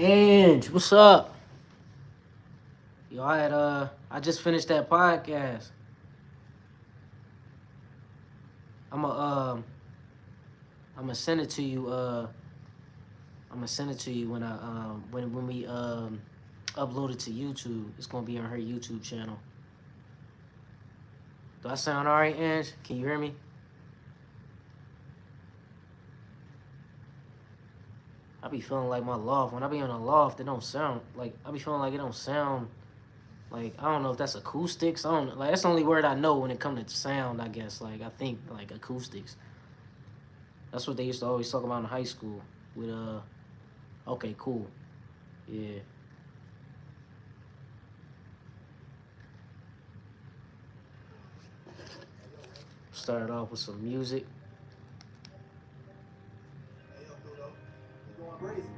Ange, what's up? Yo, I just finished that podcast. I'm a I'm gonna send it to you. I'm gonna send it to you when when we upload it to YouTube. It's gonna be on her YouTube channel. Do I sound alright, Ange? Can you hear me? I be feeling like my loft. When I be on a loft, it don't sound like I be feeling like it don't sound like I don't know if that's acoustics. I don't like that's the only word I know when it comes to sound. I guess like I think like acoustics. That's what they used to always talk about in high school. With okay, cool, yeah. Started off with some music. Hey, yo, Pluto, you going crazy?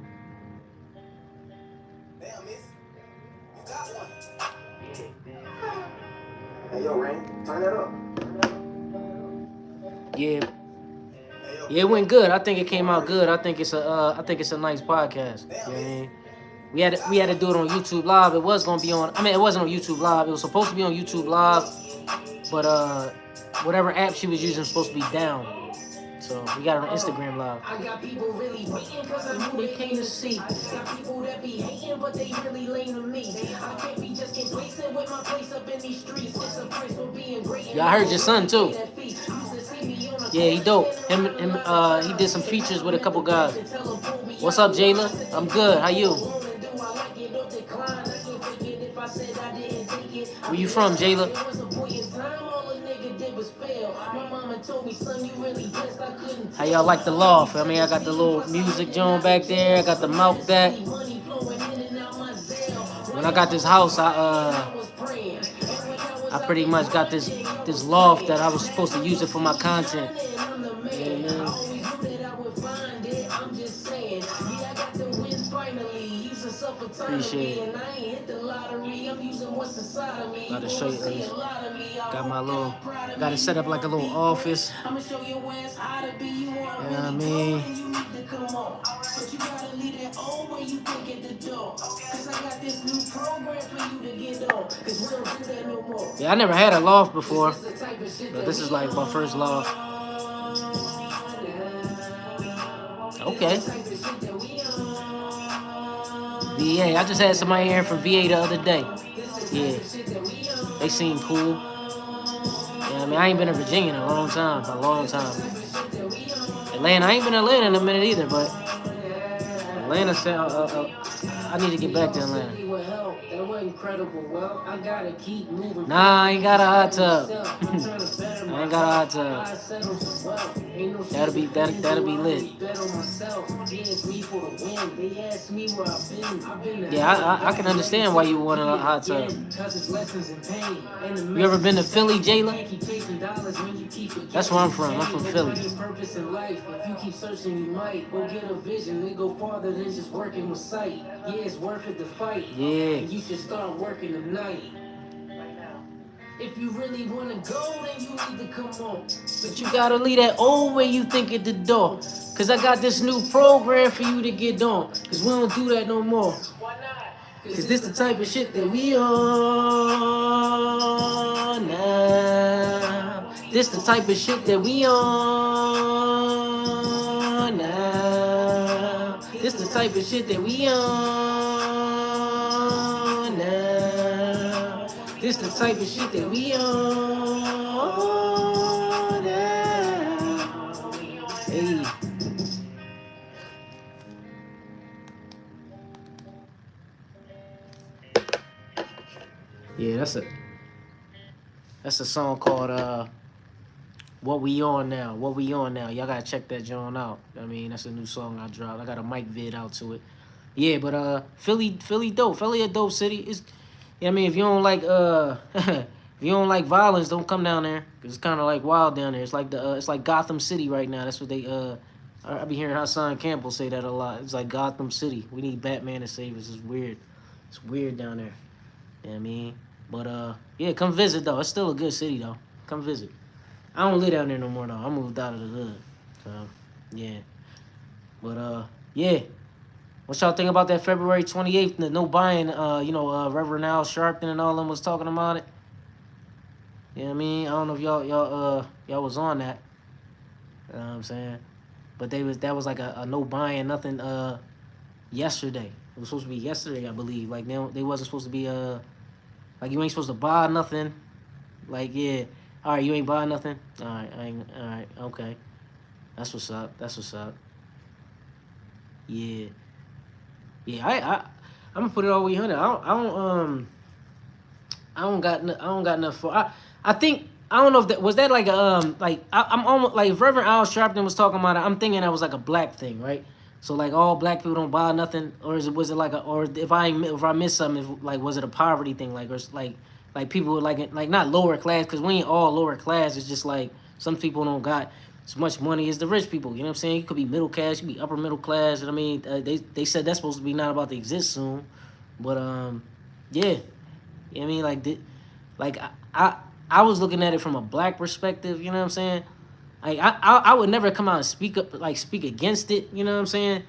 Damn, miss, you got one. Hey, yo, Rain, turn that up. Yeah, Hey, yo, yeah, it Pluto, went good. I think it you came going out crazy? good. I think it's a nice podcast. You Damn, know what I miss, mean? you We got had to one. do it on YouTube Live. It was gonna be on. I mean, it wasn't on YouTube Live. It was supposed to be on YouTube Live, but whatever app she was using was supposed to be down. So we got it on Instagram Live. I got people really waiting cause I know they came to see. I got people that be hating but they really lame to me. I can't be just complacent with my place up in these streets. It's a price for being great. Yeah, I heard your son too. Yeah, he dope. He did some features with a couple guys. What's up, Jayla? I'm good. How you? Where you from, Jayla? How y'all like the loft? I mean, I got the little music joint back there. I got the mouth back. When I got this house, I pretty much got this loft that I was supposed to use it for my content. You know what I mean? Appreciate it. Got to show you. Got my little. Got it set up like a little office. You know what I mean? Yeah, I never had a loft before, but this is like my first loft. Okay. VA. I just had somebody here from VA the other day. Yeah. They seem cool. Yeah, I mean, I ain't been in Virginia in a long time. A long time. Atlanta. I ain't been in Atlanta in a minute either, but Atlanta said I need to get back to Atlanta. Nah, I ain't got a hot tub. I ain't got a hot tub. That'll be lit. Yeah, I can understand why you want a hot tub. You ever been to Philly, Jayla? That's where I'm from. I'm from Philly. Yeah. You should start working tonight. If you really wanna go, then you need to come on. But you gotta leave that old way you think at the door. Cause I got this new program for you to get on. Cause we don't do that no more. Why not? Cause this the type of shit that we on now. This the type of shit that we on now. This the type of shit that we on now. This the type of shit that we on now. Hey. Yeah, that's a song called What We On Now. What We On Now. Y'all gotta check that joint out. I mean, that's a new song I dropped. I got a mic vid out to it. Yeah, but Philly dope. Philly a dope city. It's I mean, if you don't like if you don't like violence, don't come down there. Cause it's kind of like wild down there. It's like it's like Gotham City right now. That's what they I be hearing Hassan Campbell say that a lot. It's like Gotham City. We need Batman to save us. It's weird. It's weird down there. You know what I mean? But yeah, come visit though. It's still a good city though. Come visit. I don't live down there no more though. I moved out of the hood. So yeah. But yeah. What y'all think about that February 28th? The no buying. Reverend Al Sharpton and all them was talking about it. You know what I mean? I don't know if y'all was on that. You know what I'm saying? But that was like a no buying nothing yesterday. It was supposed to be yesterday, I believe. Like they wasn't supposed to be like you ain't supposed to buy nothing. Like yeah, all right, you ain't buying nothing. All right, all right, okay. That's what's up. That's what's up. Yeah, yeah. I'm gonna put it all the way 100. I don't got enough for. I think I don't know if that was that like a I'm almost like if Reverend Al Sharpton was talking about it. I'm thinking that was like a black thing, right? So like all black people don't buy nothing, or was it like a or if I missed something, if, like was it a poverty thing, like or like people would like not lower class because we ain't all lower class. It's just like some people don't got as much money as the rich people. You know what I'm saying? You could be middle class, you could be upper middle class. And I mean, they said that's supposed to be not about to exist soon, but yeah, you know what I mean like I was looking at it from a black perspective. You know what I'm saying? Like I would never come out and speak against it. You know what I'm saying?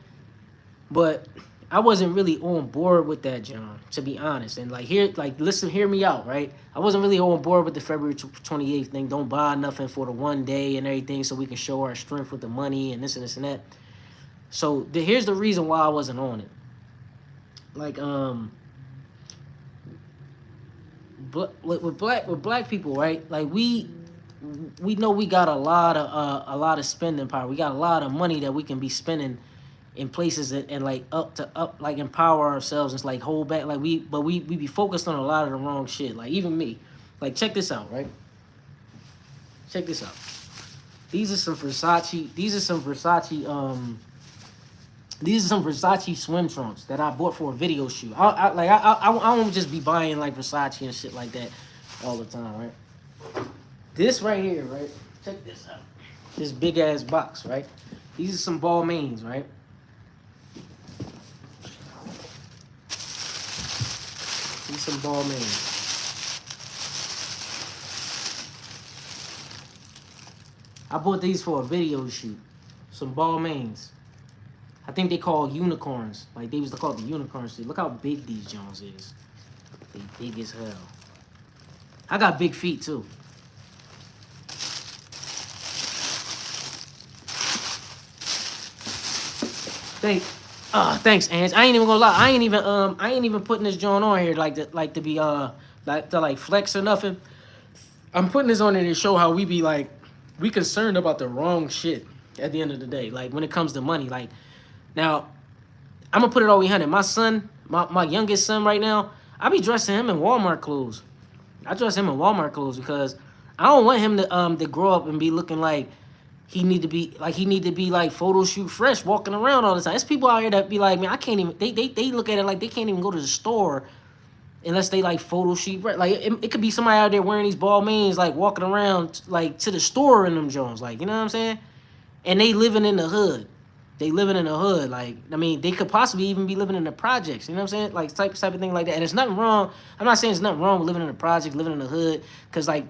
But I wasn't really on board with that, John, to be honest. And hear me out, right? I wasn't really on board with the February 28th thing. Don't buy nothing for the one day and everything, so we can show our strength with the money and this and that. So here's the reason why I wasn't on it. Like with black people, right? Like we know we got a lot of spending power. We got a lot of money that we can be spending in places and like like empower ourselves and like hold back like we be focused on a lot of the wrong shit. Like even me. Like check this out, right? Check this out. These are some Versace swim trunks that I bought for a video shoot. I won't just be buying like Versace and shit like that all the time, right? This right here, right? Check this out. This big ass box, right? These are some Balmains, right? These some Balmains. I bought these for a video shoot. Some Balmains. I think they call unicorns. Like they used to call it the unicorns. Look how big these Jones is. They big as hell. I got big feet too. Thanks, Ange. I ain't even gonna lie. I ain't even putting this joint on here to be flex or nothing. I'm putting this on here to show how we be like we concerned about the wrong shit at the end of the day. Like when it comes to money, like now I'm gonna put it all 100. My son, my youngest son right now, I be dressing him in Walmart clothes. I dress him in Walmart clothes because I don't want him to grow up and be looking like he need to be like photo shoot fresh, walking around all the time. There's people out here that be like, man, I can't even. They look at it like they can't even go to the store unless they like photo shoot. Like it could be somebody out there wearing these Balmains, like walking around like to the store in them Jones, like you know what I'm saying? And they living in the hood. They living in the hood. Like I mean, they could possibly even be living in the projects. You know what I'm saying? Like type of thing like that. And there's nothing wrong. I'm not saying there's nothing wrong with living in the project, living in the hood, because like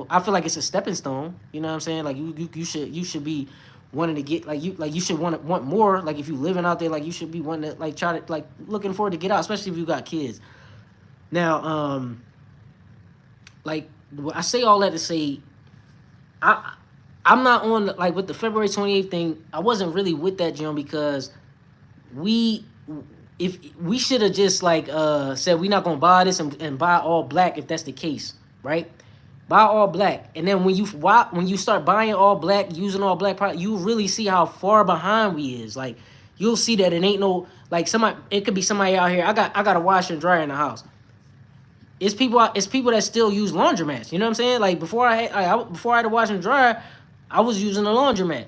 I feel like it's a stepping stone. You know what I'm saying? Like you should be wanting to get you should want more. Like if you living out there, like you should be wanting to like try to like looking forward to get out, especially if you got kids. Now, like I say all that to say, I'm not on like with the February 28th thing. I wasn't really with that, John, because we should have just like said we're not gonna buy this and buy all black if that's the case, right? Buy all black, and then when you start buying all black, using all black product, you really see how far behind we is. Like you'll see that it ain't no like somebody. It could be somebody out here. I got a washer and dryer in the house. It's people that still use laundromats. You know what I'm saying? Like before I had a washer and dryer, I was using a laundromat.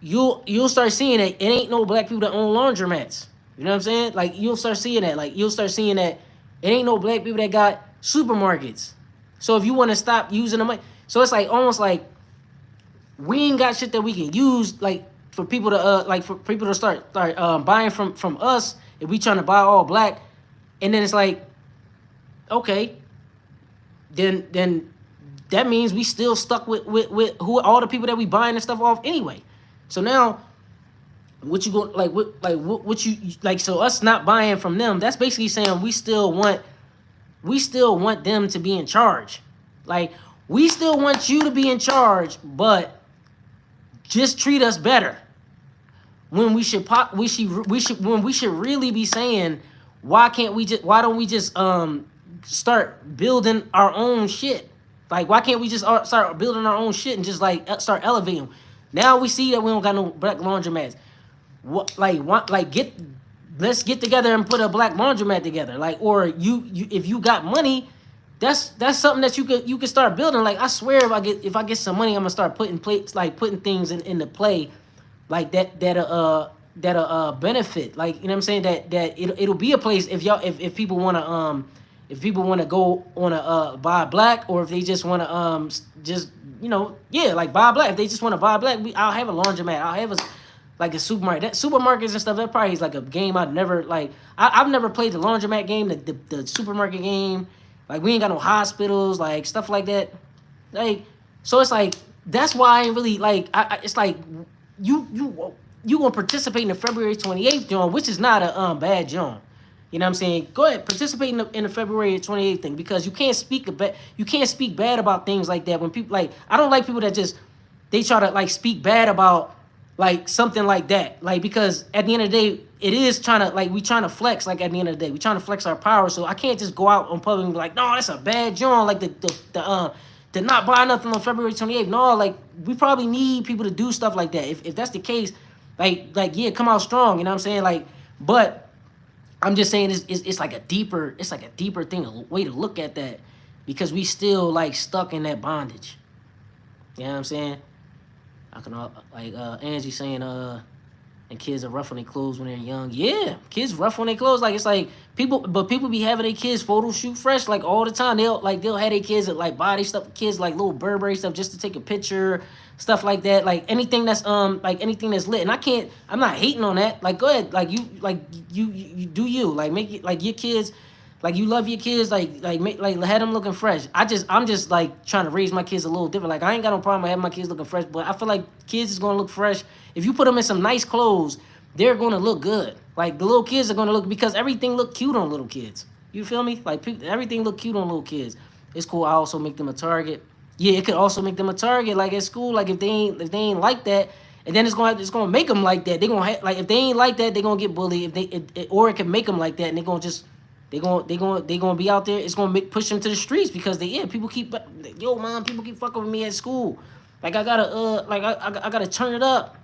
You'll start seeing that it ain't no black people that own laundromats. You know what I'm saying? Like you'll start seeing that. Like you'll start seeing that it ain't no black people that got supermarkets. So if you want to stop using the money, so it's like almost like we ain't got shit that we can use like for people to start buying from us if we trying to buy all black, and then it's like, okay, then that means we still stuck with who all the people that we buying and stuff off anyway. So now What you go what you like? So us not buying from them, that's basically saying we still want them to be in charge. Like we still want you to be in charge, but just treat us better. When we should really be saying, why don't we just start building our own shit? Like why can't we just start building our own shit and just like start elevating? Now we see that we don't got no black laundromats. Get let's get together and put a black laundromat together. Like or you if you got money, that's something that you could start building. Like I swear if I get some money, I'm gonna start putting things into play like that'll benefit. Like you know what I'm saying, that it'll be a place if people want to if people want to go on a buy black, or if they just want to just yeah, like buy black. If they just want to buy black, I'll have a laundromat. I'll have a like a supermarket. That supermarkets and stuff, that probably is like a game I'd never like. I've never played the laundromat game, the supermarket game. Like we ain't got no hospitals, like stuff like that. Like so it's like that's why I ain't really like it's like you gonna participate in the February 28th John, which is not a bad John. You know what I'm saying? Go ahead, participate in the February 28th thing, because you can't speak bad about things like that when people like I don't like people that just they try to like speak bad about like something like that. Like because at the end of the day, it is trying to like we trying to flex, like at the end of the day, we trying to flex our power. So I can't just go out on public and be like, no, that's a bad John, like to not buy nothing on February 28th. No, like we probably need people to do stuff like that. If that's the case, like yeah, come out strong, you know what I'm saying? Like, but I'm just saying it's like a deeper thing, a way to look at that, because we still like stuck in that bondage. You know what I'm saying? I can like Angie saying and kids are rough on their clothes when they're young. Yeah, kids rough on their clothes. Like it's like people be having their kids photo shoot fresh like all the time. They'll have their kids at like body stuff, kids like little Burberry stuff just to take a picture, stuff like that. Like anything that's lit. And I'm not hating on that. Like go ahead, like you do you like make it like your kids. Like you love your kids, make have them looking fresh. I'm just like trying to raise my kids a little different. Like I ain't got no problem with having my kids looking fresh, but I feel like kids is gonna look fresh if you put them in some nice clothes. They're gonna look good. Like the little kids are gonna look, because everything look cute on little kids. You feel me? Like everything look cute on little kids. It's cool. I also make them a target. Yeah, it could also make them a target. Like at school, like if they ain't like that, and then it's gonna make them like that. They gonna like if they ain't like that, they gonna get bullied. Or it can make them like that, and they gonna just they gonna be out there. It's gonna push them to the streets, because people keep people keep fucking with me at school. Like I gotta I gotta turn it up.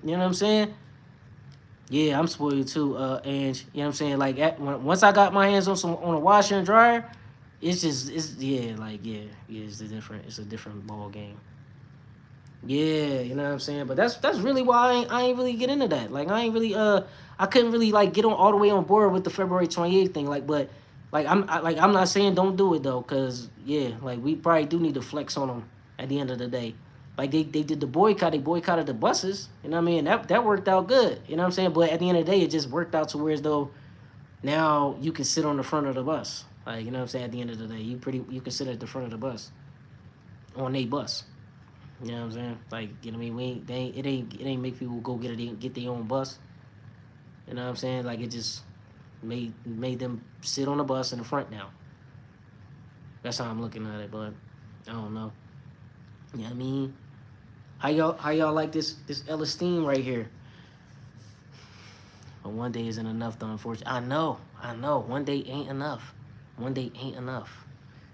You know what I'm saying? Yeah, I'm spoiled too, Ange. You know what I'm saying? Like once I got my hands on a washer and dryer, it's it's a different ball game. Yeah, you know what I'm saying? But that's really why I ain't really get into that. Like I ain't really I couldn't really like get on all the way on board with the February 28th thing. Like, but like I'm not saying don't do it though, cause yeah, like we probably do need to flex on them at the end of the day. Like they did the boycott, they boycotted the buses. You know what I mean? That worked out good. You know what I'm saying? But at the end of the day, it just worked out to where as though now you can sit on the front of the bus. Like you know what I'm saying? At the end of the day, you can sit at the front of the bus on a bus. You know what I'm saying? Like, you know what I mean? It ain't make people go get their own bus. You know what I'm saying? Like, it just made them sit on the bus in the front now. That's how I'm looking at it, but I don't know. You know what I mean? How y'all like this Ellis theme right here? But one day isn't enough, though, unfortunately. I know. One day ain't enough. One day ain't enough.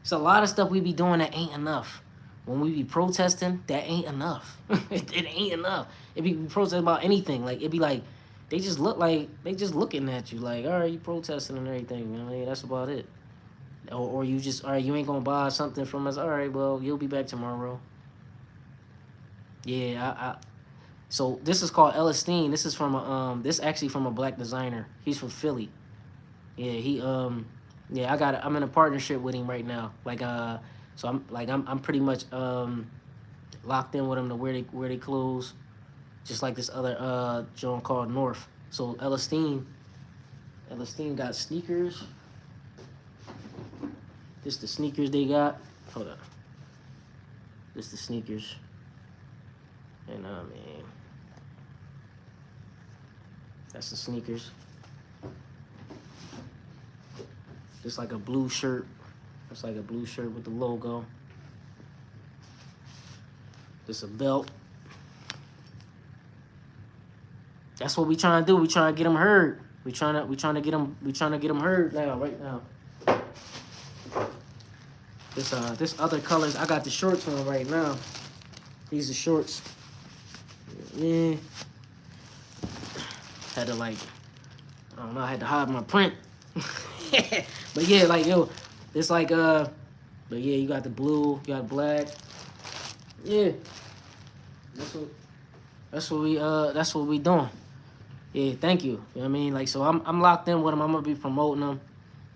There's a lot of stuff we be doing that ain't enough. When we be protesting, that ain't enough. it ain't enough. It be protesting about anything. Like it be like they just looking at you like, all right, you protesting and everything. You know what I mean? That's about it. Or you just, all right, you ain't gonna buy something from us. All right, well, you'll be back tomorrow. Yeah, so this is called Ellis Steen. This is from this actually from a black designer. He's from Philly. Yeah, yeah, I'm in a partnership with him right now. Like so I'm pretty much locked in with him to wear they clothes, just like this other joint called North. So Ellis Steen got sneakers. This the sneakers they got. Hold on. This the sneakers. And I mean, That's the sneakers. Just like a blue shirt. It's like a blue shirt with the logo. Just a belt. That's what we trying to do. We trying to get them heard. We trying to get them heard now, right now. This other colors. I got the shorts on right now. These are shorts. Yeah. Had to like, I don't know. I had to hide my print. But yeah, like yo, it's like but yeah, you got the blue, you got black. Yeah. That's what we doing. Yeah, thank you. You know what I mean? Like, so I'm locked in with them. I'm gonna be promoting them.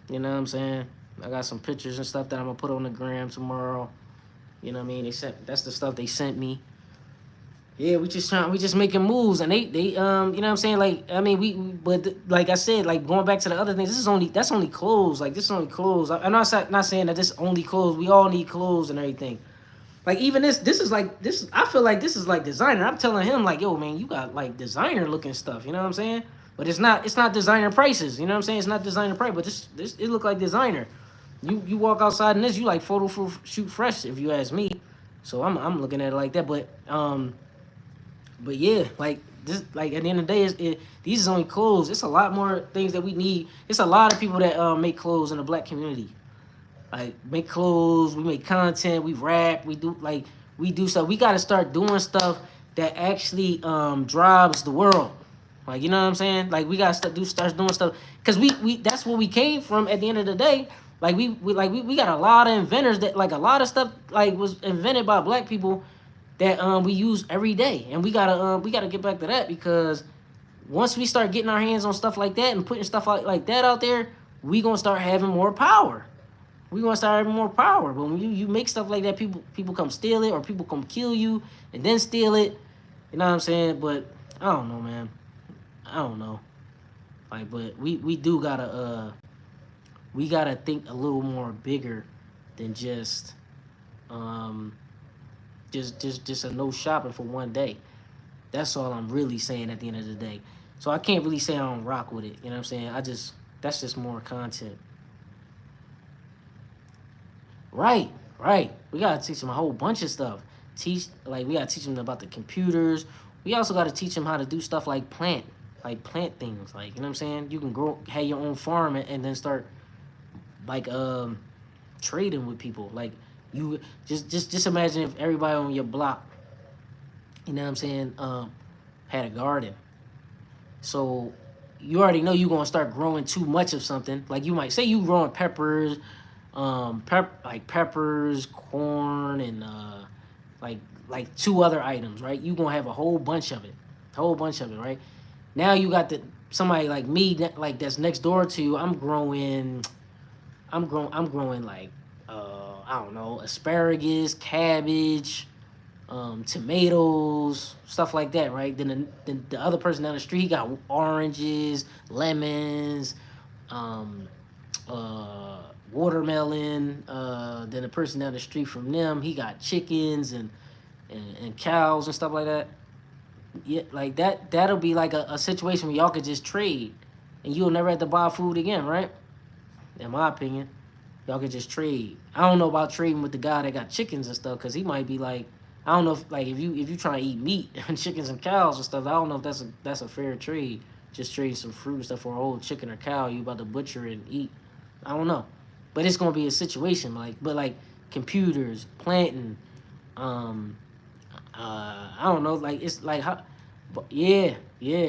You know what I'm saying? I got some pictures and stuff that I'm gonna put on the gram tomorrow. You know what I mean? That's the stuff they sent me. Yeah, we just making moves, and they you know what I'm saying? Like, I mean, but like I said, like going back to the other things, that's only clothes. Like, this is only clothes. I'm not saying that this only clothes. We all need clothes and everything. Like, even this is like this. I feel like this is like designer. I'm telling him like, yo, man, you got like designer looking stuff. You know what I'm saying? But it's not designer prices. You know what I'm saying? It's not designer price. But this it look like designer. You walk outside in this, you like photo shoot fresh if you ask me. So I'm looking at it like that. But yeah, like this, like at the end of the day, these is only clothes. It's a lot more things that we need. It's a lot of people that make clothes in the black community. Like, make clothes, we make content, we rap, we do stuff. We gotta start doing stuff that actually drives the world. Like, you know what I'm saying? Like, we gotta start doing stuff because we that's where we came from. At the end of the day, like we got a lot of inventors that like a lot of stuff like was invented by black people that we use every day, and we gotta get back to that because once we start getting our hands on stuff like that and putting stuff like that out there, we gonna start having more power. We gonna start having more power. But when you make stuff like that, people come steal it or people come kill you and then steal it. You know what I'm saying? But I don't know, man. I don't know. Like, but we do gotta we gotta think a little more bigger than just a no shopping for one day. That's all I'm really saying at the end of the day. So I can't really say I don't rock with it. You know what I'm saying? That's just more content. Right. We gotta teach them a whole bunch of stuff. We gotta teach them about the computers. We also gotta teach them how to do stuff like plant things. Like, you know what I'm saying? You can have your own farm and then start like trading with people. Like, you just imagine if everybody on your block, you know what I'm saying, had a garden. So you already know you're gonna start growing too much of something. Like, you might say you growing peppers, peppers, corn, and like two other items, right? You gonna have a whole bunch of it, right? Now you got somebody like me that's next door to you. I'm growing like I don't know, asparagus, cabbage, tomatoes, stuff like that, right? Then the other person down the street got oranges, lemons, watermelon. Then the person down the street from them, he got chickens and cows and stuff like that. Yeah, like that'll be like a situation where y'all could just trade and you'll never have to buy food again, right? In my opinion, y'all could just trade. I don't know about trading with the guy that got chickens and stuff because he might be like, I don't know if you trying to eat meat and chickens and cows and stuff, I don't know if that's a fair trade. Just trading some fruit and stuff for a whole chicken or cow you about to butcher and eat. I don't know, but it's gonna be a situation like computers, planting, I don't know, like it's like how, but yeah,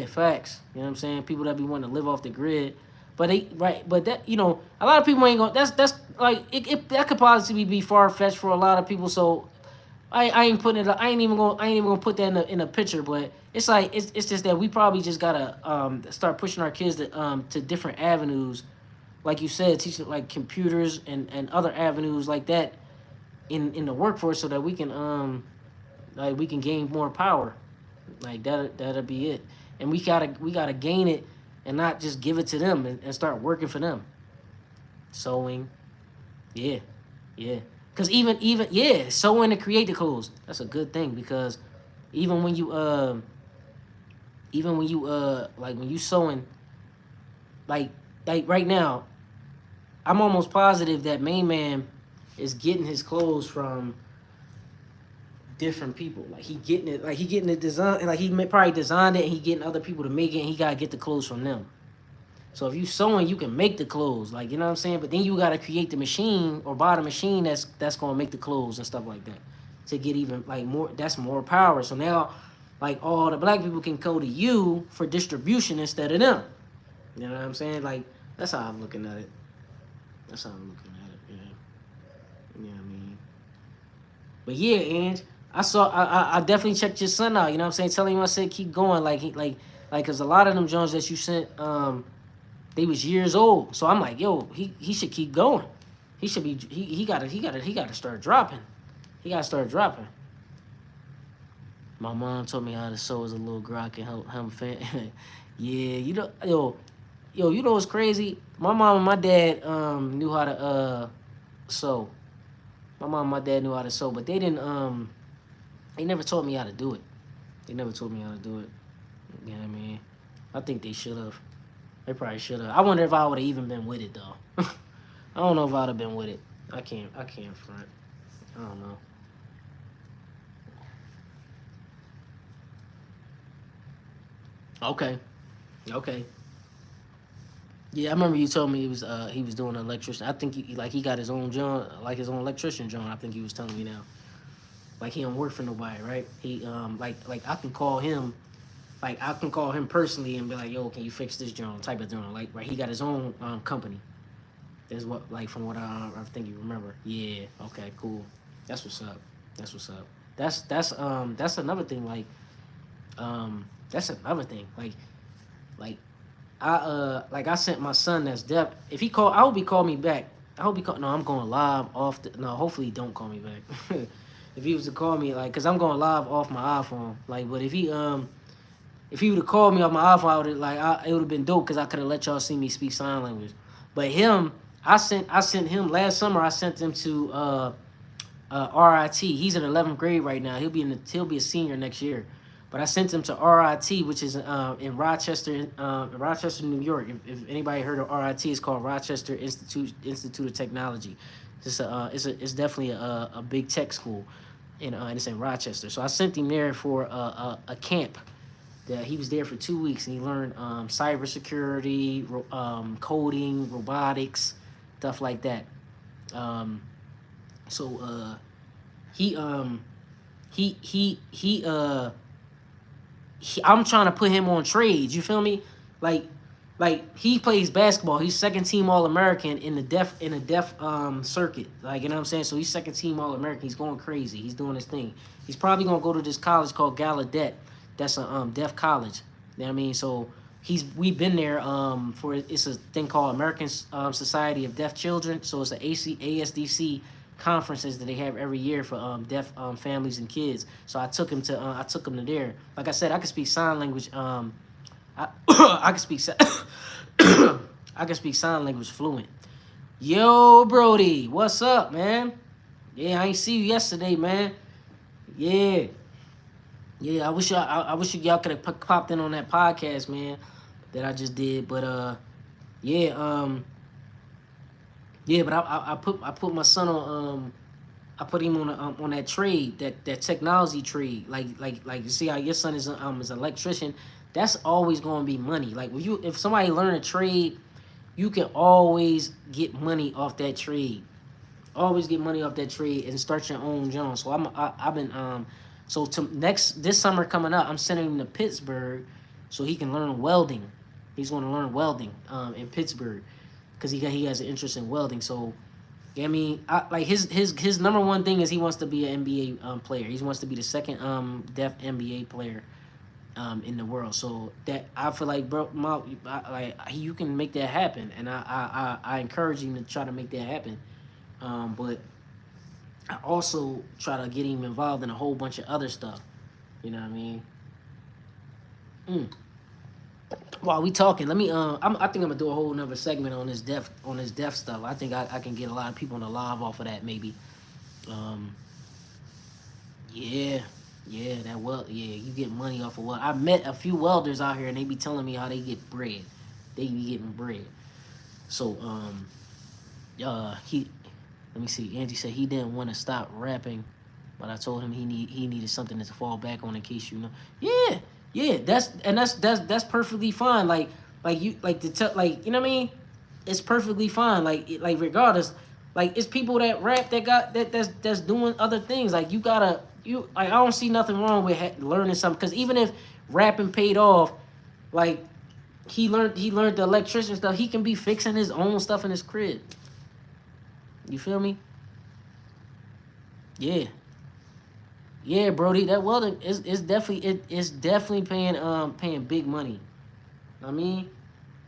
facts. You know what I'm saying? People that be wanting to live off the grid, but that a lot of people ain't gonna. That's like that could possibly be far fetched for a lot of people. So I ain't putting it. I ain't even gonna put that in a picture. But it's like it's just that we probably just gotta start pushing our kids to different avenues, like you said, teaching like computers and other avenues like that in the workforce, so that we can gain more power. Like that'll be it. And we gotta gain it and not just give it to them and start working for them. Sewing, yeah. Cause even sewing to create the clothes. That's a good thing because even when you even when you like when you sewing, like right now, I'm almost positive that Main Man is getting his clothes from different people. Like he getting it designed, like probably designed it, and he getting other people to make it, and he gotta get the clothes from them. So if you sewing, you can make the clothes, like you know what I'm saying. But then you gotta create the machine or buy the machine that's gonna make the clothes and stuff like that to get even like more. That's more power. So now, like all the black people can go to you for distribution instead of them. You know what I'm saying? Like that's how I'm looking at it. That's how I'm looking at it. Yeah, you know what I mean. But yeah, Ange, I definitely checked your son out. You know what I'm saying? Telling him I said keep going. Like, cause a lot of them Jones that you sent, they was years old. So I'm like, yo, he should keep going. He should be he gotta start dropping. He gotta start dropping. My mom told me how to sew as a little girl. I can help him fan. Yeah, you know what's crazy? My mom and my dad knew how to sew. My mom and my dad knew how to sew, but they never taught me how to do it. They never taught me how to do it. You know what I mean? I think they should have. They probably should have. I wonder if I would have even been with it though. I don't know if I'd have been with it. I can't front. I don't know. Okay. Okay. Yeah, I remember you told me he was doing an electrician. I think he got his own job, like his own electrician job. I think he was telling me now. Like he don't work for nobody, right? He like I can call him, like I can call him personally and be like, yo, can you fix this joint type of joint? Like right, he got his own company. That's what like from what I think you remember. Yeah. Okay. Cool. That's what's up. That's what's up. That's another thing. That's another thing. Like I sent my son that's deaf. If he call, I hope he call me back. I hope he call. No, I'm going live off. No, hopefully he don't call me back. If he was to call me, like, cause I'm going live off my iPhone. Like, but if he would have called me off my iPhone, I would have it would have been dope, cause I could have let y'all see me speak sign language. But him, I sent him last summer. I sent him to RIT. He's in 11th grade right now. He'll be a senior next year. But I sent him to RIT, which is in Rochester, New York. If anybody heard of RIT, it's called Rochester Institute of Technology. It's definitely a big tech school, and it's in Rochester. So I sent him there for a camp. That he was there for 2 weeks, and he learned cybersecurity, coding, robotics, stuff like that. Um, so he he he he I'm trying to put him on trades. You feel me? Like he plays basketball. He's second team All American in the deaf circuit. Like you know what I'm saying. So he's second team All American. He's going crazy. He's doing his thing. He's probably gonna go to this college called Gallaudet. That's a deaf college. You know what I mean? So we've been there for it's a thing called American Society of Deaf Children. So it's a ASDC conferences that they have every year for deaf families and kids. So I took him to there. Like I said, I can speak sign language. I can speak I can speak sign language fluent. Yo, Brody, what's up, man? Yeah, I ain't see you yesterday, man. Yeah, yeah. I wish y'all could have popped in on that podcast, man, that I just did. But yeah, yeah. But I put my son on I put him on that trade, that technology trade. Like you see how your son is an electrician. That's always going to be money. Like if somebody learn a trade, you can always get money off that trade. Always get money off that trade and start your own job. So I've been so this summer coming up, I'm sending him to Pittsburgh so he can learn welding. He's going to learn welding in Pittsburgh because he has an interest in welding. So yeah, I mean, like his number one thing is he wants to be an NBA player. He wants to be the second deaf NBA player in the world. So that I feel like, bro, you can make that happen, and I encourage him to try to make that happen. But I also try to get him involved in a whole bunch of other stuff. You know what I mean? While we talking, let me I think I'm gonna do a whole nother segment on this deaf stuff. I think I can get a lot of people on the live off of that maybe. Yeah. Yeah, yeah, you get money off of weld. I met a few welders out here, and they be telling me how they get bread. They be getting bread. So, he, let me see. Angie said he didn't want to stop rapping, but I told him he needed something to fall back on in case you know. Yeah, yeah, that's perfectly fine. Like you like to tell like you know what I mean. It's perfectly fine. Like regardless, like it's people that rap that got that's doing other things. Like you gotta you. Like, I don't see nothing wrong with learning something because even if rapping paid off, like he learned the electrician stuff. He can be fixing his own stuff in his crib. You feel me? Yeah. Yeah, Brody, that welding is definitely it's definitely paying big money. I mean,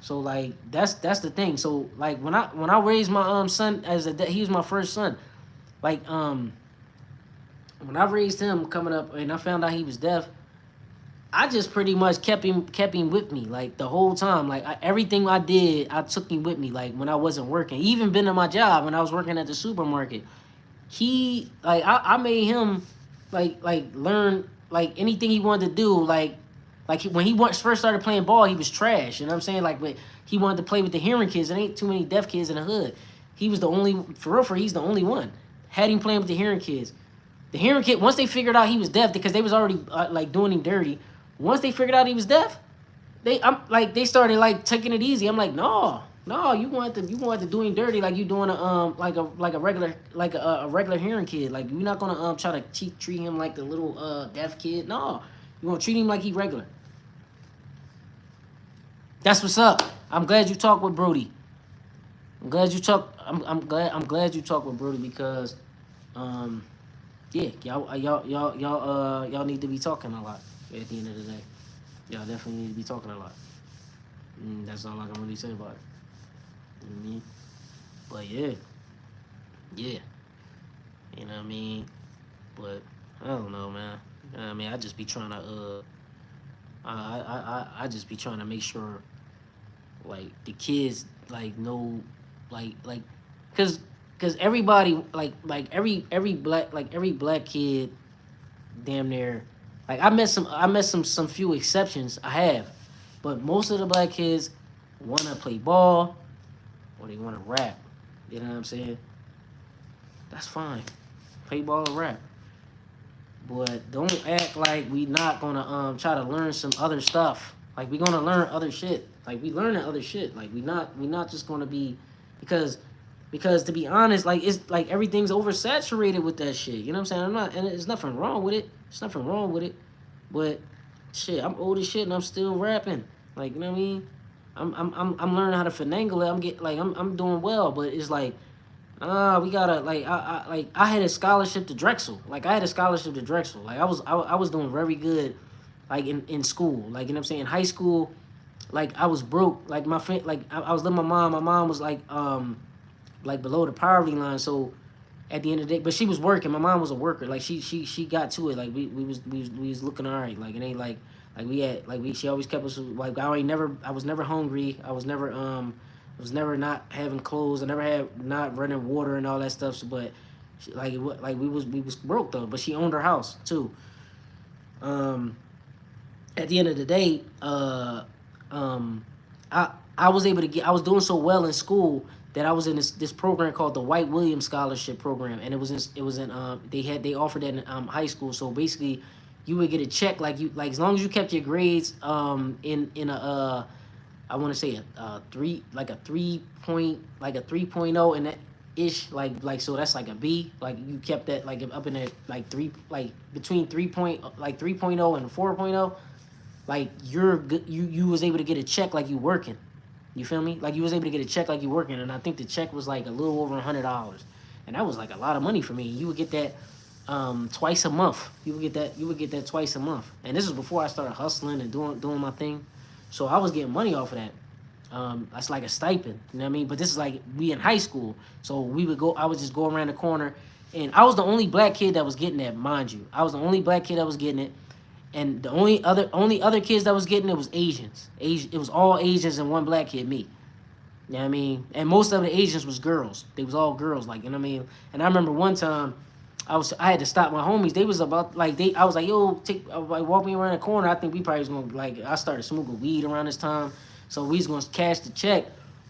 so like that's the thing. So like when I raised my son he was my first son. Like when I raised him coming up and I found out he was deaf, I just pretty much kept him with me like the whole time. Like everything I did, I took him with me. Like when I wasn't working, even been at my job when I was working at the supermarket. He like I made him like learn like anything he wanted to do when he first started playing ball he was trash, you know what I'm saying, like but he wanted to play with the hearing kids. There ain't too many deaf kids in the hood. He was the only he's the only one had him playing with the hearing kids. The hearing kid once they figured out he was deaf because they was already like doing him dirty. Once they figured out he was deaf, they started like taking it easy. I'm like, no, you want to do him dirty like you doing a regular a regular hearing kid. Like you're not gonna try to treat him like the little deaf kid. No, you gonna treat him like he regular. That's what's up. I'm glad you talked with Brody. I'm glad you talked with Brody because um yeah, y'all need to be talking a lot at the end of the day. Y'all definitely need to be talking a lot. That's all I can really say about it. You know what I mean? But yeah, you know what I mean. But I don't know, man. You know what I mean, I just be trying to I just be trying to make sure like the kids like know like cause cause everybody like every black kid damn near like I met some few exceptions I have, but most of the black kids want to play ball or they want to rap. You know what I'm saying? That's fine. Play ball or rap. But don't act like we not gonna try to learn some other stuff. Like we gonna learn other shit. Like we learning other shit. Like we not just gonna be because to be honest, like it's like everything's oversaturated with that shit. You know what I'm saying? I'm not and there's nothing wrong with it. There's nothing wrong with it. But shit, I'm old as shit and I'm still rapping. Like, you know what I mean? I'm learning how to finagle it. I'm doing well, but it's like we gotta I had a scholarship to Drexel. Like I had a scholarship to Drexel. Like I was doing very good, like in school. Like you know what I'm saying. In high school, like I was broke. Like my friend, like I was living with my mom. My mom was like below the poverty line. So at the end of the day, but she was working. My mom was a worker. Like she got to it. Like we was looking all right. Like it ain't like we had like we she always kept us like I was never hungry. I was never not having clothes. I never had not running water and all that stuff. So, but like we was broke though. But she owned her house too. Um, at the end of the day, I was able to get. I was doing so well in school that I was in this program called the White Williams Scholarship Program, and it was in they offered it in high school. So basically, you would get a check like as long as you kept your grades in a I want to say a 3.0 and that ish like so that's like a B, like you kept that like up in there like three like between 3.0 and 4.0, like you're good. You was able to get a check like you working. You feel me? Like you was able to get a check like you working, and I think the check was like a little over $100, and that was like a lot of money for me. You would get that twice a month. You would get that twice a month, and this is before I started hustling and doing my thing. So I was getting money off of that. That's like a stipend, you know what I mean? But this is like we in high school, so we would go. I would just go around the corner, and I was the only black kid that was getting that, mind you. I was the only black kid that was getting it, and the only other kids that was getting it was Asians. It was all Asians and one black kid, me. You know what I mean? And most of the Asians was girls. They was all girls, like you know what I mean. And I remember one time, I had to stop my homies. They was about like I was like, yo, like walk me around the corner. I think we probably was gonna like I started smoking weed around this time. So we was gonna cash the check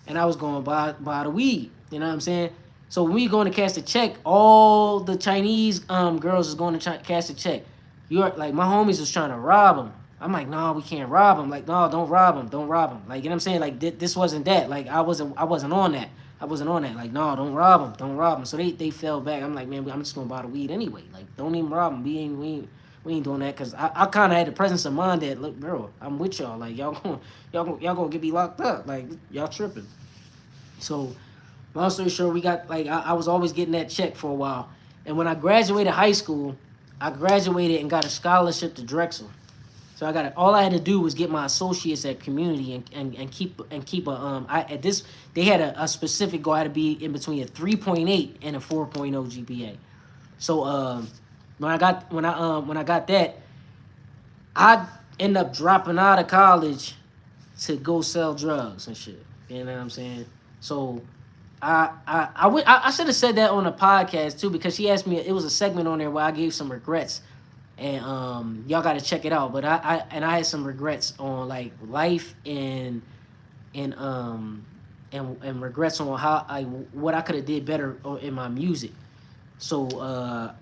and I was gonna buy the weed. You know what I'm saying? So when we going to cash the check, all the Chinese girls is going to cash the check. You're like my homies was trying to rob him. I'm like, no, we can't rob him. Like, no, don't rob him, don't rob him. Like, you know what I'm saying? Like, this wasn't that. Like, I wasn't on that. I wasn't on that. Like, no, don't rob him, don't rob him. So they fell back. I'm like, man, I'm just gonna buy the weed anyway. Like, don't even rob him. We ain't doing that because I kind of had the presence of mind that look, bro, I'm with y'all. Like, y'all gonna get me locked up. Like, y'all tripping. So long story short, we got like I was always getting that check for a while, and when I graduated high school, I graduated and got a scholarship to Drexel. So I got it. All I had to do was get my associates at community and keep a I at this they had a specific goal. I had to be in between a 3.8 and a 4.0 GPA. So when I got that, I end up dropping out of college to go sell drugs and shit. You know what I'm saying? So I should have said that on a podcast too because she asked me. It was a segment on there where I gave some regrets, and y'all got to check it out. But I had some regrets on like life and and regrets on how what I could have did better in my music. So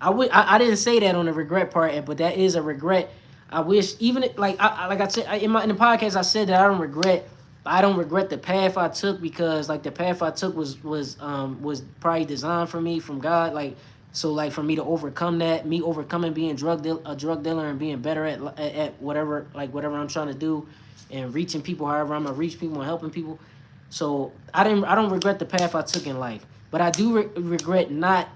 I didn't say that on the regret part, but that is a regret. I wish even like like I said in the podcast I said that I don't regret the path I took because like the path I took was probably designed for me from God, like so like for me to overcome that, me overcoming being a drug dealer and being better at whatever whatever I'm trying to do and reaching people however I'm gonna reach people and helping people. So I don't regret the path I took in life, but I do regret not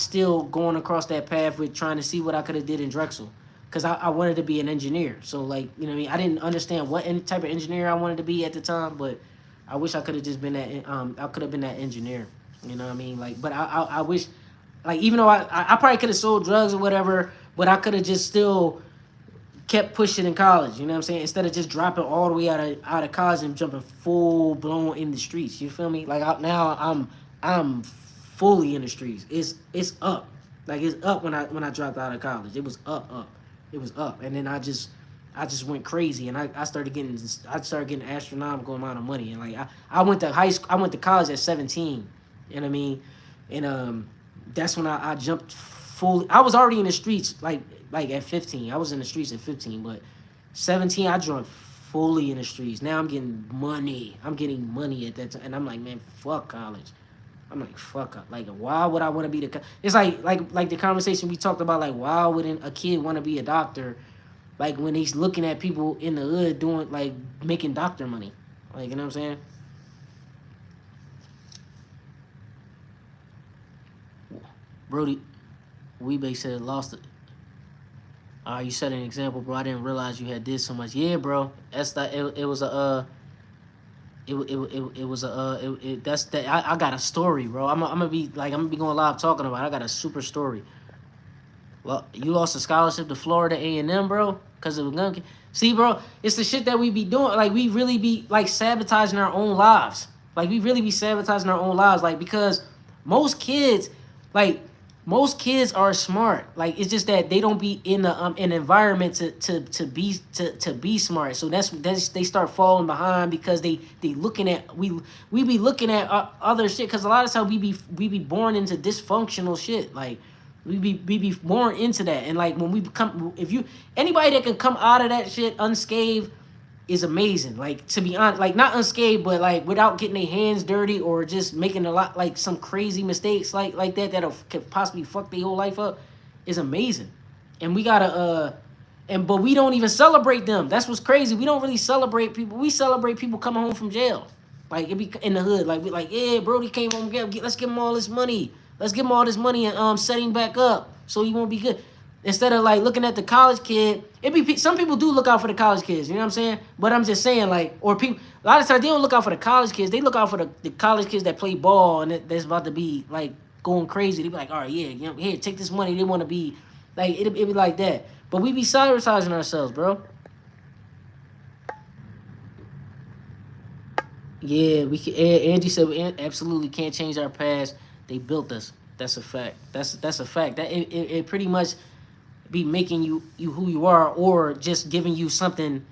still going across that path with trying to see what I could have did in Drexel, because I wanted to be an engineer. So like you know what I mean, I didn't understand what type of engineer I wanted to be at the time, but I wish I could have just been that I could have been that engineer. You know what I mean? Like, but I wish like even though I probably could have sold drugs or whatever, but I could have just still kept pushing in college. You know what I'm saying? Instead of just dropping all the way out of college and jumping full blown in the streets. You feel me? Like now I'm fully in the streets. It's up. Like it's up when I dropped out of college. It was up. It was up. And then I just went crazy and I started getting astronomical amount of money. And like I went to high school I went to college at 17. You know what I mean? And that's when I jumped fully. I was already in the streets like at 15. I was in the streets at 15, but 17 I jumped fully in the streets. Now I'm getting money. I'm getting money at that time, and I'm like, man, fuck college. I'm like, fuck. Like, why would I want to be the? It's like the conversation we talked about. Like, why wouldn't a kid want to be a doctor? Like when he's looking at people in the hood doing like making doctor money. Like, you know what I'm saying? Brody, Weebay said lost it. You set an example, bro. I didn't realize you had did so much. Yeah, bro. That's that. It was a. It was a. That's that. I got a story, bro. I'm gonna be going live talking about it. I got a super story. Well, you lost a scholarship to Florida A&M, bro, because of a gun. See, bro, it's the shit that we be doing. Like we really be like sabotaging our own lives. Like we really be sabotaging our own lives. Like because most kids, like most kids are smart. Like it's just that they don't be in the an environment to be smart. So that's they start falling behind because they looking at we be looking at other shit. Because a lot of times we be born into dysfunctional shit. Like we be born into that. And like when we become if you anybody that can come out of that shit unscathed is amazing. Like to be honest, like not unscathed, but like without getting their hands dirty or just making a lot like some crazy mistakes like that that'll could possibly fuck their whole life up is amazing. And we gotta but we don't even celebrate them. That's what's crazy. We don't really celebrate people. We celebrate people coming home from jail. Like it be in the hood. Like we like, yeah, Brody came home. Let's give him all this money. Let's give him all this money and set him back up so he won't be good. Instead of like looking at the college kid, some people do look out for the college kids, you know what I'm saying? But I'm just saying like, or people a lot of times they don't look out for the college kids. They look out for the college kids that play ball and that's about to be like going crazy. They be like, all right, yeah, you know, here, take this money. They want to be like it be like that. But we be sabotaging ourselves, bro. Yeah, we can. Angie said we absolutely can't change our past. They built us. That's a fact. That's a fact. That it pretty much be making you who you are, or just giving you something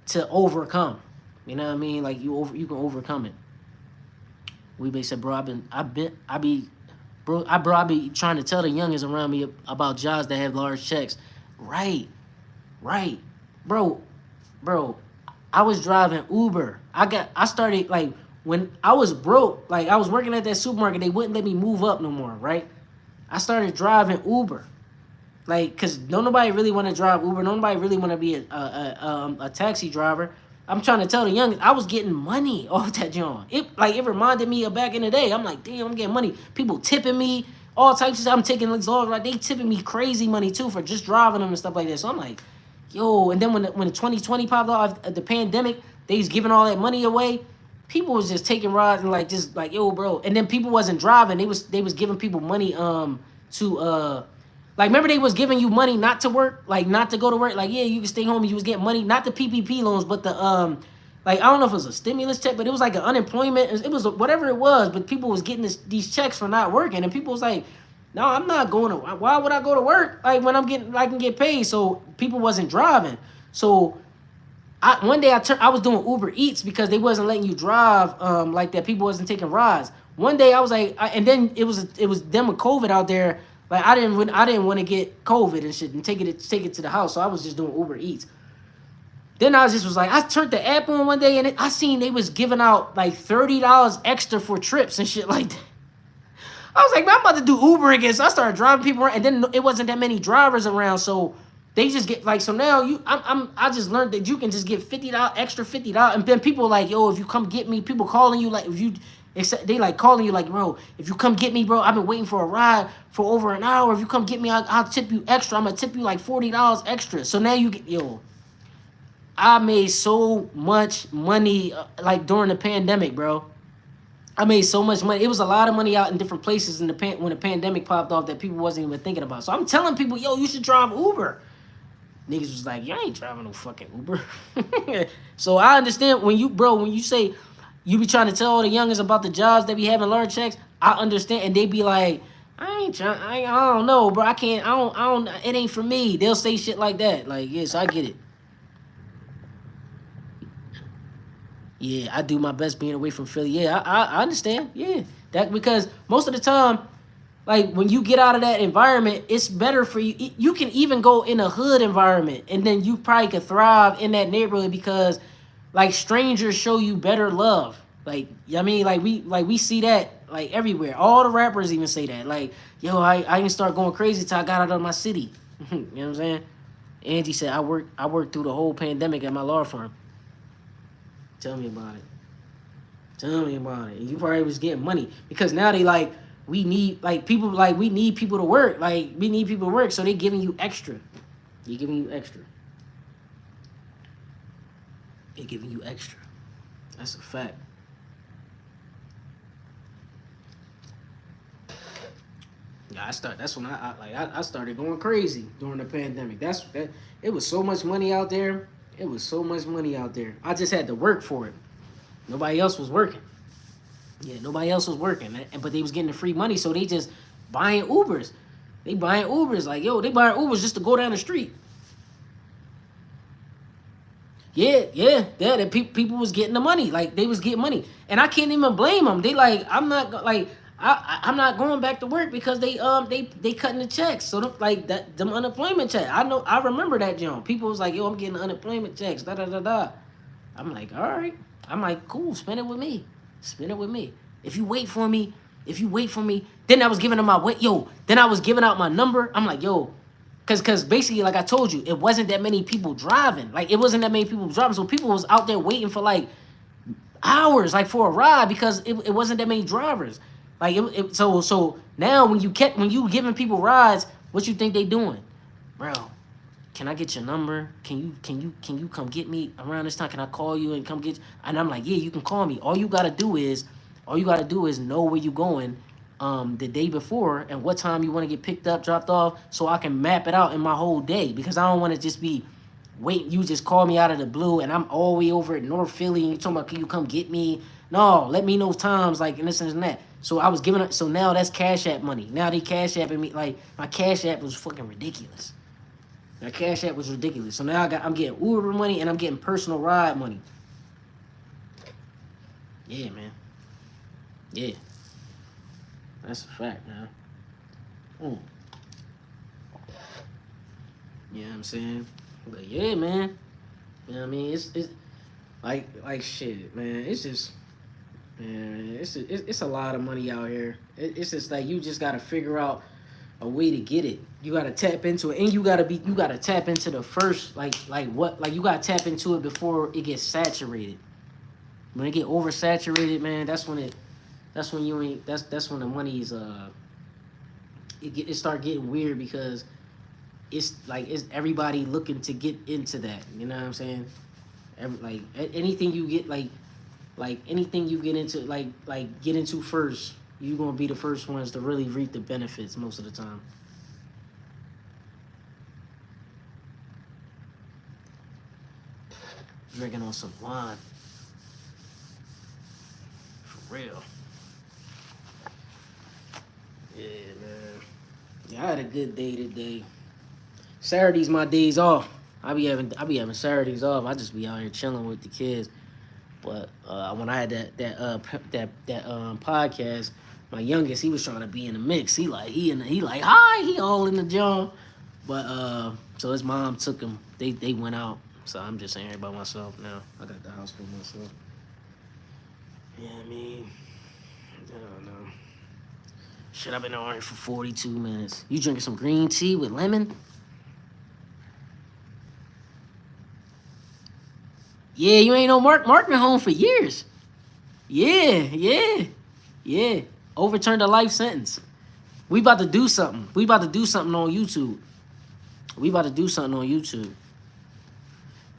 to overcome. You know what I mean? Like you can overcome it. We said, bro, I be trying to tell the youngins around me about jobs that have large checks. Right, right, bro, bro. I was driving Uber. I started like when I was broke, like I was working at that supermarket. They wouldn't let me move up no more. Right. I started driving Uber. Like, cause don't nobody really want to drive Uber. Nobody really want to be a taxi driver. I'm trying to tell the young, I was getting money off that joint. It reminded me of back in the day. I'm like, damn, I'm getting money. People tipping me, all types of stuff. I'm taking these logs, like they tipping me crazy money too for just driving them and stuff like that. So I'm like, yo. And then when the 2020 popped off, the pandemic, they was giving all that money away. People was just taking rides and like just like, yo, bro. And then people wasn't driving. They was giving people money to like, remember they was giving you money not to work, like not to go to work. Like, yeah, you can stay home and you was getting money, not the PPP loans, but the like I don't know if it was a stimulus check, but it was like an unemployment. It was whatever it was, but people was getting these checks for not working, and people was like, no, I'm not going to. Why would I go to work? Like when I can get paid. So people wasn't driving. So one day I was doing Uber Eats because they wasn't letting you drive like that. People wasn't taking rides. One day I was like, and then it was them with COVID out there. Like I didn't want to get COVID and shit and take it to the house. So I was just doing Uber Eats. Then I was like, I turned the app on one day and I seen they was giving out like $30 extra for trips and shit like that. I was like, man, I'm about to do Uber again. So I started driving people around, and then it wasn't that many drivers around, so they just get like. So now I just learned that you can just get $50 extra $50, and then people like, yo, if you come get me, people calling you like they like calling you like, bro, if you come get me, bro, I've been waiting for a ride for over an hour. If you come get me, I'll tip you extra. I'm gonna tip you like $40 extra. So now you get I made so much money like during the pandemic, bro. I made so much money. It was a lot of money out in different places in when the pandemic popped off that people wasn't even thinking about. So I'm telling people, yo, you should drive Uber. Niggas was like, you ain't driving no fucking Uber. So I understand when you say you be trying to tell all the youngins about the jobs that be having large checks. I understand, and they be like, I don't know, bro. I don't. It ain't for me. They'll say shit like that. Like, yes, I get it. Yeah, I do my best being away from Philly. Yeah, I understand. Yeah, that because most of the time, like when you get out of that environment, it's better for you. You can even go in a hood environment, and then you probably could thrive in that neighborhood because, like, strangers show you better love. Like, I mean, like we see that like everywhere. All the rappers even say that. Like, yo, I didn't start going crazy till I got out of my city. You know what I'm saying? Angie said I worked through the whole pandemic at my law firm. Tell me about it. Tell me about it. You probably was getting money because now they like we need people to work. Like we need people to work, so they giving you extra. They giving you extra. They giving you extra. That's a fact. Yeah, that's when I started going crazy during the pandemic. It was so much money out there. It was so much money out there. I just had to work for it. Nobody else was working. Yeah, nobody else was working. But they was getting the free money, so they just buying Ubers. They buying Ubers. Like, yo, they buying Ubers just to go down the street. Yeah. That people was getting the money. Like, they was getting money. And I can't even blame them. They like, I'm not going back to work because they cutting the checks. So them unemployment check. I remember that, John. People was like, yo, I'm getting unemployment checks. Da da da da. I'm like, all right. I'm like, cool. Spend it with me. Spend it with me. If you wait for me, then I was giving them my weight. Yo, then I was giving out my number. I'm like, yo, cause basically, like I told you, it wasn't that many people driving. Like it wasn't that many people driving. So people was out there waiting for like hours, like for a ride because it wasn't that many drivers. Like so now when you giving people rides, what you think they doing, bro? Can I get your number? Can you come get me around this time? Can I call you and come get you? And I'm like, yeah, you can call me. All you gotta do is know where you going the day before and what time you want to get picked up, dropped off, so I can map it out in my whole day because I don't want to just be wait, you just call me out of the blue, and I'm all the way over at North Philly, and you talking about, can you come get me? No, let me know times, like, and this and that. So I was giving it. So now that's Cash App money. Now they Cash Apping me. Like my Cash App was fucking ridiculous. My Cash App was ridiculous. So now I'm getting Uber money and I'm getting personal ride money. Yeah, man. Yeah, that's a fact, man. Mm. You know what I'm saying? But yeah, man. You know what I mean? It's like shit, man. It's just, man. It's a lot of money out here. It's just like you just gotta figure out a way to get it. You gotta tap into it, and you gotta tap into the first like you gotta tap into it before it gets saturated. When it get oversaturated, man, that's when you ain't that's when the money's it start getting weird because it's like it's everybody looking to get into that. You know what I'm saying? Anything you get like anything you get into get into first, you gonna be the first ones to really reap the benefits most of the time. Drinking on some wine. For real. Yeah, man. Yeah, I had a good day today. Saturday's my days off. I be having Saturdays off. I just be out here chilling with the kids. But when I had that podcast, my youngest, he was trying to be in the mix. He like hi, he all in the joint. But so his mom took him. They went out. So I'm just in here by myself now. I got the house for myself. Yeah, I mean, I don't know. Shit, I've been on here for 42 minutes. You drinking some green tea with lemon? Yeah, you ain't know Mark. Mark been home for years. Yeah. Overturned a life sentence. We about to do something. We about to do something on YouTube.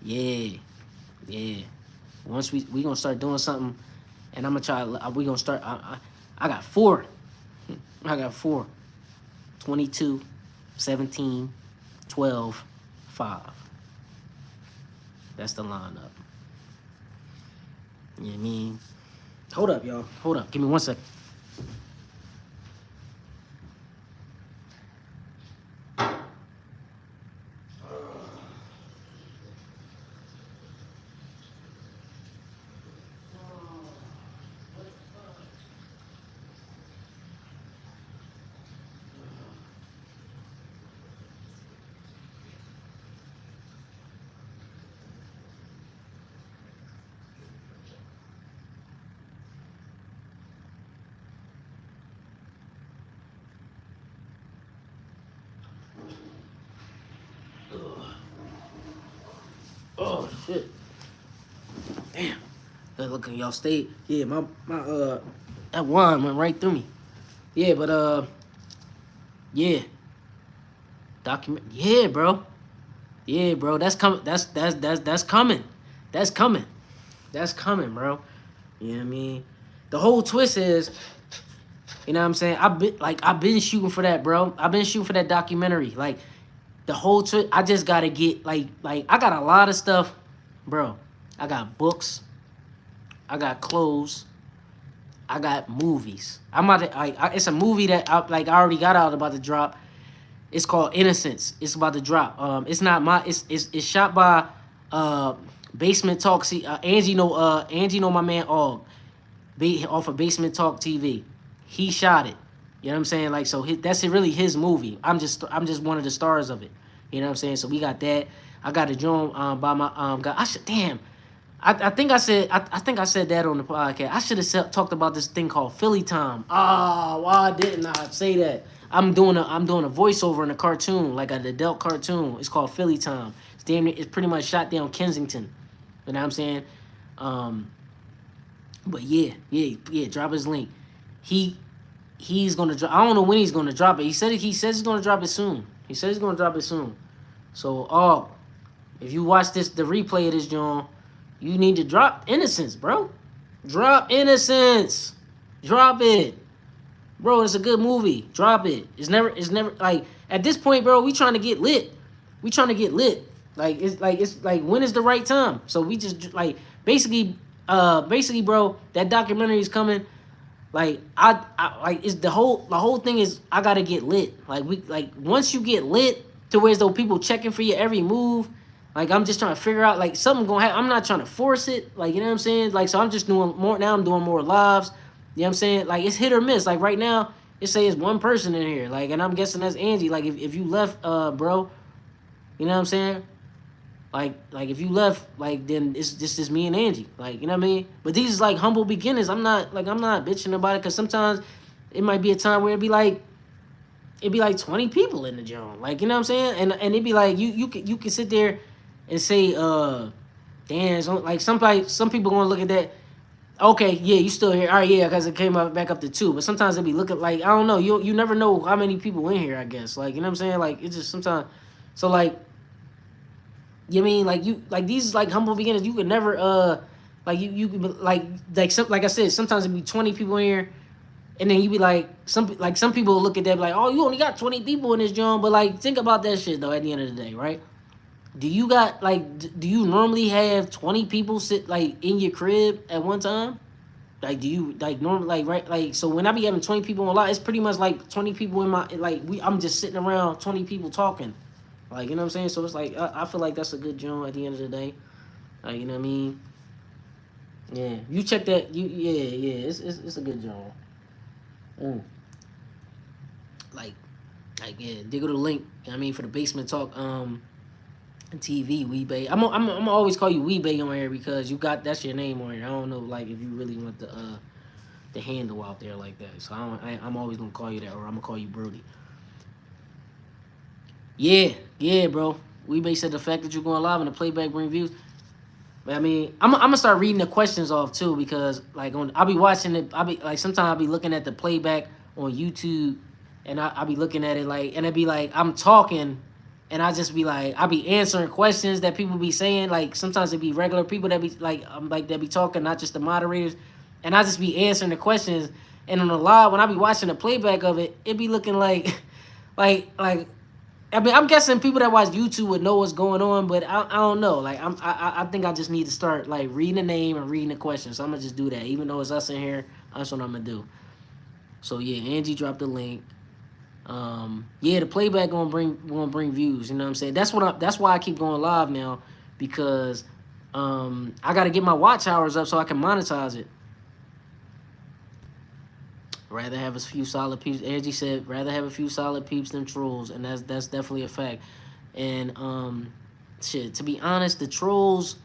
Yeah. Once we gonna start doing something, and I'm gonna try. We gonna start. I got four. 22, 17, 12, 5. That's the lineup. You know what I mean? Hold up, y'all. Hold up. Give me 1 second. Oh shit! Damn. Good looking, y'all. Stay. Yeah, my that wine went right through me. Yeah, but yeah. Document. Yeah, bro. Yeah, bro. That's coming. That's coming. That's coming. That's coming, bro. You know what I mean? The whole twist is, you know what I'm saying? I've been shooting for that, bro. I've been shooting for that documentary. Like the whole twist. I just gotta get like I got a lot of stuff, bro. I got books. I got clothes. I got movies. I'm about to it's a movie that I already got out about to drop. It's called Innocence. It's about to drop. It's not my. It's shot by Basement Talk. See, Angie know my man Og, off of Basement Talk TV. He shot it. You know what I'm saying? Like so, that's really his movie. I'm just one of the stars of it. You know what I'm saying? So we got that. I got a joint by my guy. I think I said that on the podcast. I should have talked about this thing called Philly Time. Ah, why didn't I say that? I'm doing a voiceover in a cartoon, like an adult cartoon. It's called Philly Time. It's pretty much shot down Kensington. You know what I'm saying? But yeah. Drop his link. He's gonna drop. I don't know when he's gonna drop it. He says he's gonna drop it soon. So, if you watch the replay of this, John, you need to drop Innocence, bro. Drop Innocence. Drop it. Bro, it's a good movie. Drop it. It's never like at this point, bro, we trying to get lit. It's like when is the right time? So we just like basically, bro, that documentary is coming. Like I like it's the whole thing is I gotta get lit. Like once you get lit to where as though people checking for your every move. Like I'm just trying to figure out like something gonna happen. I'm not trying to force it. Like you know what I'm saying. Like so I'm just doing more now. I'm doing more lives. You know what I'm saying. Like it's hit or miss. Like right now it say it's one person in here. Like and I'm guessing that's Angie. Like if you left, bro, you know what I'm saying. Like if you left, like then it's just me and Angie. Like you know what I mean. But these is like humble beginnings. I'm not bitching about it because sometimes it might be a time where it'd be like 20 people in the joint. Like you know what I'm saying. And it'd be like you can sit there and say damn like some people gonna look at that. Okay, yeah, you still here. All right, yeah, because it came up back up to 2. But sometimes it be looking like I don't know. You never know how many people in here. I guess like you know what I'm saying. Like it's just sometimes. So like. You mean like you like these like humble beginners? You could never like you could be, like I said, sometimes it be 20 people in here, and then you be like some people look at that like, oh, you only got 20 people in this joint, but like think about that shit though. At the end of the day, right? Do you got like do you normally have 20 people sit like in your crib at one time? Like do you like normally like right like so when I be having 20 people on live, it's pretty much like 20 people in my like I'm just sitting around 20 people talking. Like, you know what I'm saying? So it's like, I feel like that's a good joint at the end of the day. Like, you know what I mean? Yeah. You check that. Yeah. It's a good joint. Mm. Like, yeah. Dig the link. You know what I mean? For the Basement Talk TV, Weebay. I'm always call you Weebay on here because that's your name on here. I don't know, like, if you really want the handle out there like that. So I'm always going to call you that or I'm going to call you Brody. Yeah, bro. We said the fact that you're going live and the playback bring views. But I mean, I'm gonna start reading the questions off too because like I'll be watching it. I'll be like sometimes I'll be looking at the playback on YouTube, and I'll be looking at it like, and it'd be like I'm talking, and I just be like I'll be answering questions that people be saying. Like sometimes it be regular people that be like that be talking, not just the moderators, and I just be answering the questions. And on the live when I be watching the playback of it, it be looking like, like I mean, I'm guessing people that watch YouTube would know what's going on, but I don't know. Like, I think I just need to start like reading the name and reading the question. So I'm gonna just do that, even though it's us in here. That's what I'm gonna do. So yeah, Angie dropped the link. Yeah, the playback gonna bring views. You know what I'm saying? That's why I keep going live now because I got to get my watch hours up so I can monetize it. Rather have a few solid peeps. Angie said, rather have a few solid peeps than trolls, and that's definitely a fact. And shit, to be honest, the trolls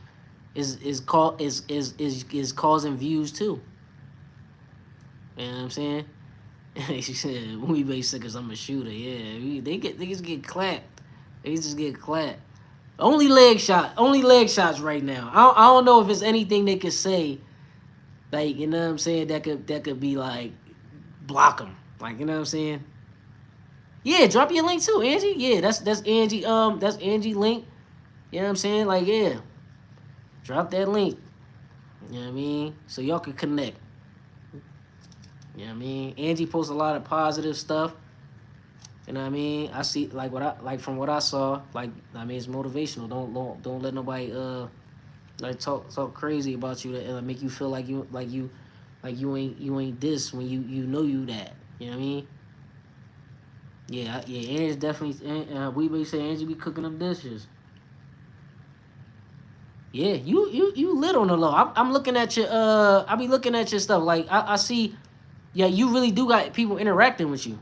is causing views too. You know what I'm saying? She said, "We basic cause I'm a shooter." Yeah, they just get clapped. They just get clapped. Only leg shots right now. I don't know if it's anything they could say, like you know what I'm saying. That could be like block them. Like you know what I'm saying. Yeah, drop your link too, Angie. Yeah, that's Angie. That's Angie link. You know what I'm saying? Like yeah, drop that link. You know what I mean? So y'all can connect. You know what I mean? Angie posts a lot of positive stuff. You know what I mean? I see like from what I saw, like I mean it's motivational. Don't let nobody like talk crazy about you to make you feel like you ain't this when you know you that. You know what I mean? Yeah, Angie's definitely we be say Angie be cooking them dishes. Yeah, you lit on the low. I'm looking at your I be looking at your stuff like I see. Yeah, you really do got people interacting with you.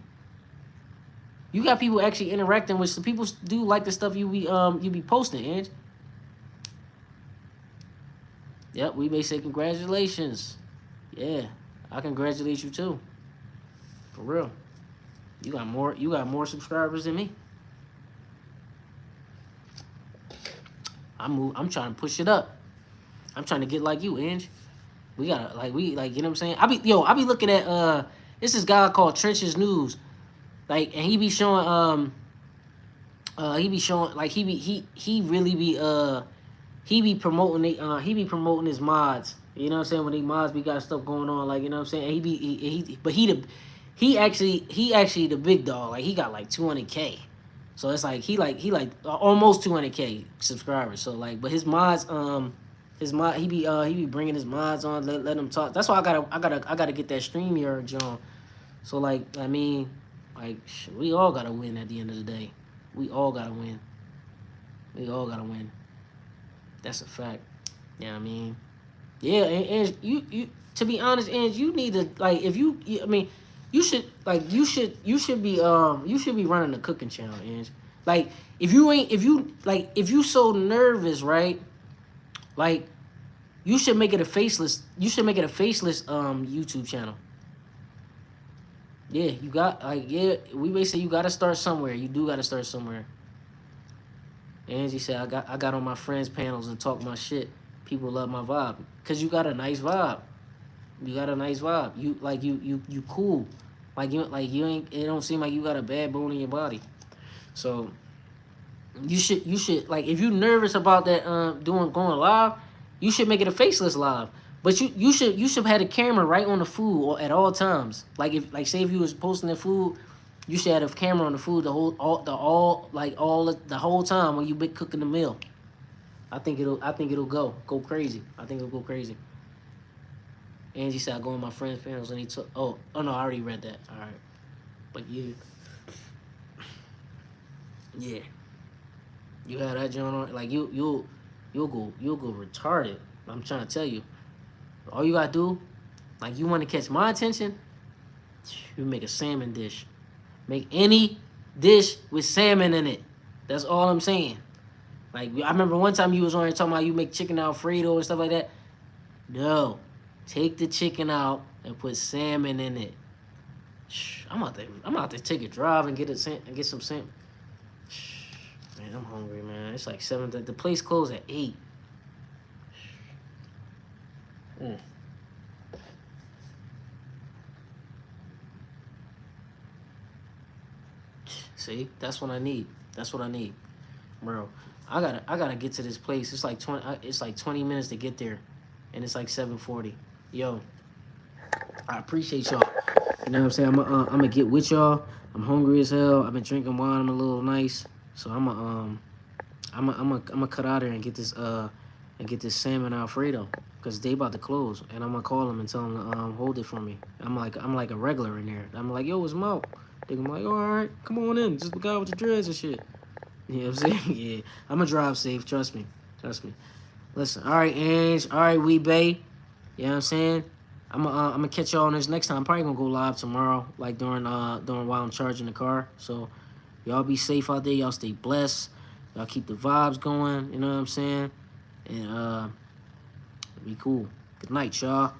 You got people actually interacting with some people do like the stuff you be posting, Ange. Yep, we may say congratulations. Yeah, I congratulate you too. For real. You got more subscribers than me. I'm trying to push it up. I'm trying to get like you, Ange. We gotta you know what I'm saying? I be looking at this guy called Trenches News. Like and he be showing like he really be promoting his mods. You know what I'm saying? When they mods be got stuff going on, like you know what I'm saying? And he actually the big dog. Like he got like 200K. So it's like he like almost 200K subscribers. So like, but his mods he be bringing his mods on, let them talk. That's why I gotta get that StreamYard John. So like, I mean, like we all gotta win at the end of the day. We all gotta win. We all gotta win. That's a fact. Yeah, I mean, yeah, and you to be honest, and you need to like if I mean, you should be running a cooking channel, and like if you so nervous, right? Like you should make it a faceless. You should make it a faceless YouTube channel. Yeah, you got like yeah. We may say you got to start somewhere. You do got to start somewhere. Angie said I got on my friends panels and talk my shit. People love my vibe because you got a nice vibe. You got a nice vibe. You cool. You ain't. It don't seem like you got a bad bone in your body. So you should like if you nervous about that going live, you should make it a faceless live. But you should have a camera right on the food at all times. Like if like say if you was posting the food, you should have a camera on the food the whole time when you been cooking the meal. I think it'll go crazy. I think it'll go crazy. Angie said I go on my friends' panels and he took. Oh no, I already read that. All right, but yeah, you have that joint on. Like you'll go retarded. I'm trying to tell you. All you gotta do, like you want to catch my attention, you make a salmon dish. Make any dish with salmon in it. That's all I'm saying. Like I remember one time you was on here talking about you make chicken Alfredo and stuff like that. No, take the chicken out and put salmon in it. I'm out to take a drive and get some salmon. Man, I'm hungry, man. It's like 7. The place closed at 8. Mm. See, that's what I need. That's what I need, bro. I gotta get to this place. It's like 20 minutes to get there, and it's like 7:40. Yo, I appreciate y'all. You know what I'm saying? I'm gonna get with y'all. I'm hungry as hell. I've been drinking wine. I'm a little nice, so I'm gonna cut out here and get this salmon Alfredo because they about to close, and I'm gonna call them and tell them to hold it for me. I'm like a regular in there. I'm like, yo, it's Mo. They're like, oh, all right, come on in. Just look out with your dreads and shit. You know what I'm saying? Yeah, I'm gonna drive safe. Trust me. Listen, all right, Ange. All right, Wee Bay. You know what I'm saying? I'm gonna catch y'all on this next time. I'm probably gonna go live tomorrow, like during while I'm charging the car. So y'all be safe out there. Y'all stay blessed. Y'all keep the vibes going. You know what I'm saying? And be cool. Good night, y'all.